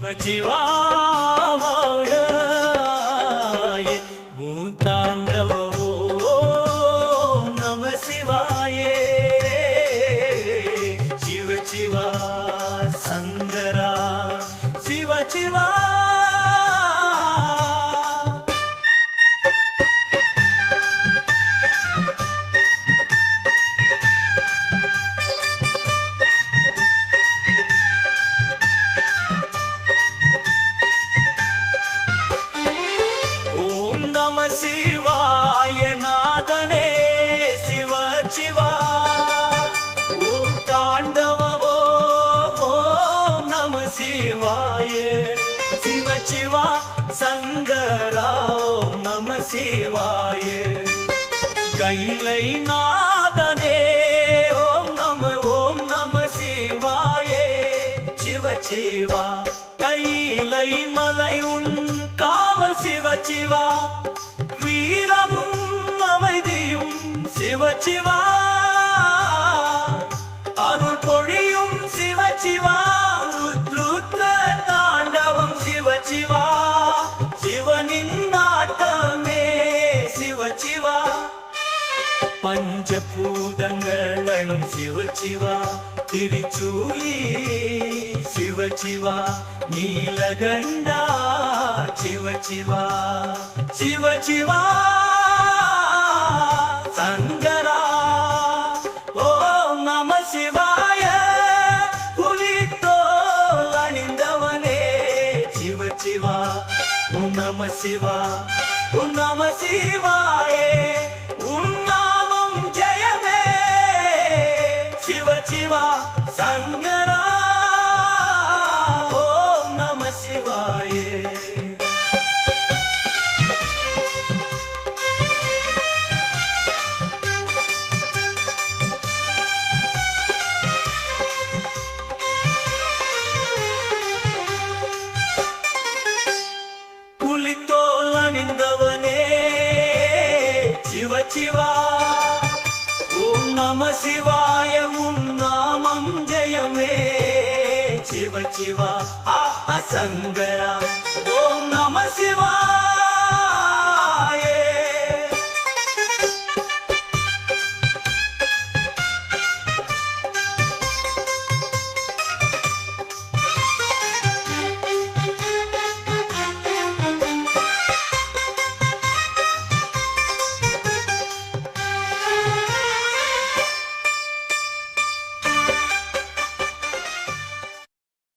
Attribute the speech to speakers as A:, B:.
A: சிவாய மூத்தாண்டவோ நம சிவாயே சிவ சிவா சங்கரா சிவ சிவா சிவாய நாதனே சிவ சிவா ஓம் தாண்டவோ ஓம் நம சிவாய சிவ சிவா சங்கரா ஓம் நம சிவாய கைலை நாதனே ஓம் நம சிவாய சிவ சிவா கைலை மலை உன் காவல் சிவ சிவா வீரமும் அமைதியும் சிவ சிவா அருள் பொழியும் சிவ சிவா ருத்ர தாண்டவம் சிவ சிவா சிவனின் நாட்டமே சிவ சிவா பஞ்சபூதங்களும் சிவ சிவா திருச்சூலி சிவ சிவா நீலகண்டா சிவ சிவா சிவ சிவா சங்கரா ஓம் நம சிவாய புலித்தோல் அணிந்தவனே சிவ சிவா ஓம் நம சிவா ஓம் நம சிவாயே உன் நாமம் ஜெயமே சிவ சிவா சங்கரா ஓம் நம சிவாயே புலித்தோல் அணிந்தவனே சிவ சிவா ஓம் நம சிவாய உன் நாமம் ஜெயமே சிவ சிவா சங்கரா ஓம் நம சிவாய